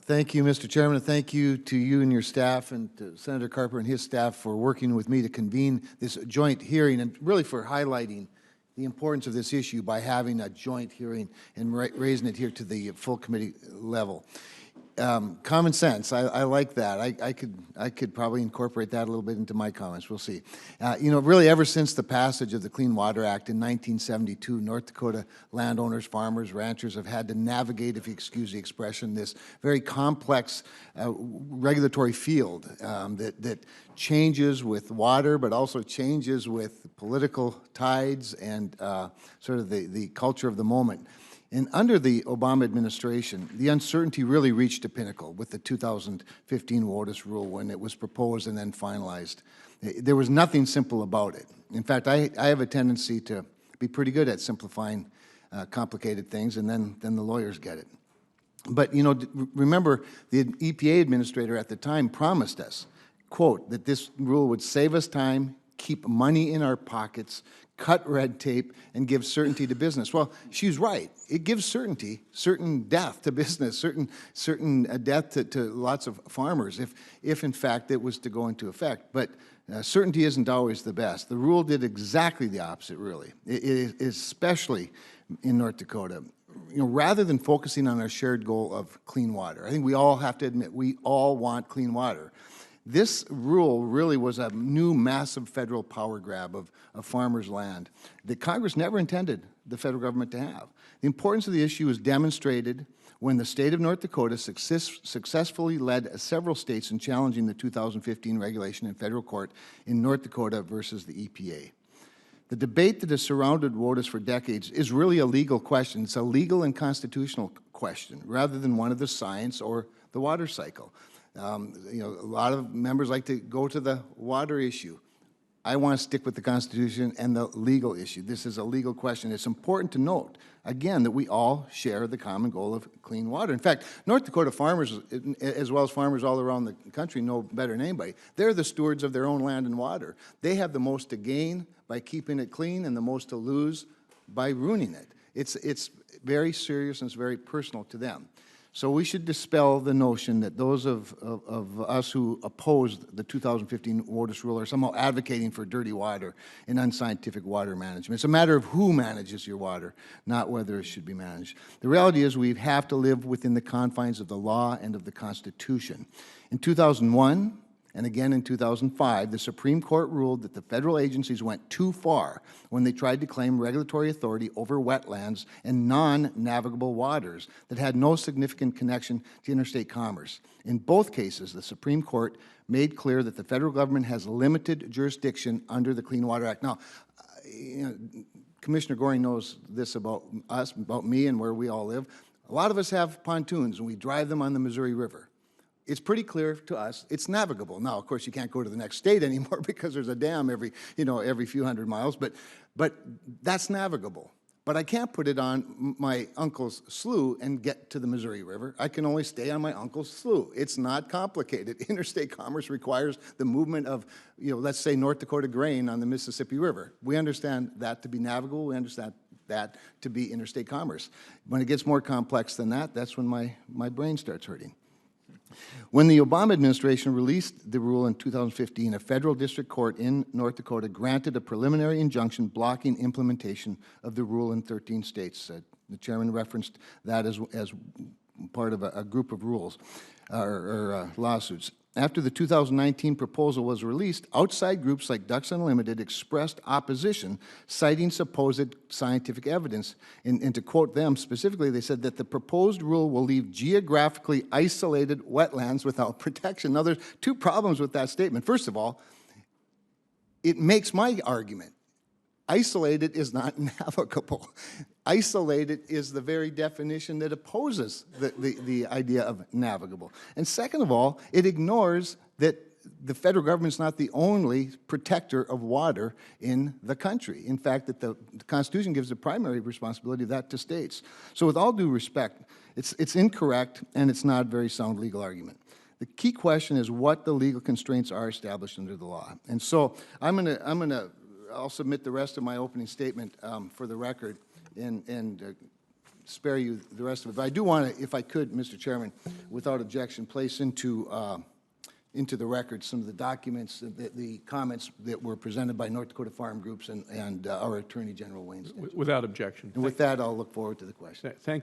Thank you, Mr. Chairman, and thank you to you and your staff and to Senator Carper and his staff for working with me to convene this joint hearing and really for highlighting the importance of this issue by having a joint hearing and raising it here to the full committee level. Common sense, I like that. I could probably incorporate that a little bit into my comments. We'll see. You know, really ever since the passage of the Clean Water Act in 1972, North Dakota landowners, farmers, ranchers have had to navigate, if you excuse the expression, this very complex regulatory field that changes with water, but also changes with political tides and sort of the culture of the moment. And under the Obama administration, the uncertainty really reached a pinnacle with the 2015 WOTUS rule when it was proposed and then finalized. There was nothing simple about it. In fact, I have a tendency to be pretty good at simplifying complicated things, and then the lawyers get it. But, you know, remember, the EPA administrator at the time promised us, quote, that this rule would save us time, keep money in our pockets, cut red tape, and give certainty to business. Well, she's right. It gives certainty, certain death to business, certain death to lots of farmers if in fact it was to go into effect. But certainty isn't always the best. The rule did exactly the opposite, really, especially in North Dakota. You know, rather than focusing on our shared goal of clean water, I think we all have to admit we all want clean water. This rule really was a new massive federal power grab of farmers' land that Congress never intended the federal government to have. The importance of the issue is demonstrated when the state of North Dakota successfully led several states in challenging the 2015 regulation in federal court in North Dakota versus the EPA. The debate that has surrounded WOTUS for decades is really a legal question. It's a legal and constitutional question rather than one of the science or the water cycle. You know, a lot of members like to go to the water issue. I want to stick with the Constitution and the legal issue. This is a legal question. It's important to note, again, that we all share the common goal of clean water. In fact, North Dakota farmers, as well as farmers all around the country, know better than anybody. They're the stewards of their own land and water. They have the most to gain by keeping it clean and the most to lose by ruining it. It's very serious and it's very personal to them. So we should dispel the notion that those of us who opposed the 2015 WOTUS rule are somehow advocating for dirty water and unscientific water management. It's a matter of who manages your water, not whether it should be managed. The reality is we have to live within the confines of the law and of the Constitution. In 2001, and again in 2005, the Supreme Court ruled that the federal agencies went too far when they tried to claim regulatory authority over wetlands and non-navigable waters that had no significant connection to interstate commerce. In both cases, the Supreme Court made clear that the federal government has limited jurisdiction under the Clean Water Act. Now, you know, Commissioner Goring knows this about us, about me, and where we all live. A lot of us have pontoons, and we drive them on the Missouri River. It's pretty clear to us it's navigable. Now, of course, you can't go to the next state anymore because there's a dam every few hundred miles, but that's navigable. But I can't put it on my uncle's slough and get to the Missouri River. I can only stay on my uncle's slough. It's not complicated. Interstate commerce requires the movement of, you know, let's say North Dakota grain on the Mississippi River. We understand that to be navigable. We understand that to be interstate commerce. When it gets more complex than that, that's when my brain starts hurting. When the Obama administration released the rule in 2015, a federal district court in North Dakota granted a preliminary injunction blocking implementation of the rule in 13 states. The chairman referenced that as part of a group of rules or lawsuits. After the 2019 proposal was released, outside groups like Ducks Unlimited expressed opposition, citing supposed scientific evidence. And to quote them specifically, they said that the proposed rule will leave geographically isolated wetlands without protection. Now, there's two problems with that statement. First of all, it makes my argument. Isolated is not navigable. Isolated is the very definition that opposes the idea of navigable. And second of all, it ignores that the federal government's not the only protector of water in the country. In fact, that the Constitution gives the primary responsibility of that to states. So with all due respect, it's incorrect and it's not a very sound legal argument. The key question is what the legal constraints are established under the law. And so I'll submit the rest of my opening statement for the record and spare you the rest of it. But I do want to, if I could, Mr. Chairman, without objection, place into the record some of the documents, the comments that were presented by North Dakota Farm Groups and our Attorney General Wayne Stinson. Without objection. And with that, I'll look forward to the question. Thank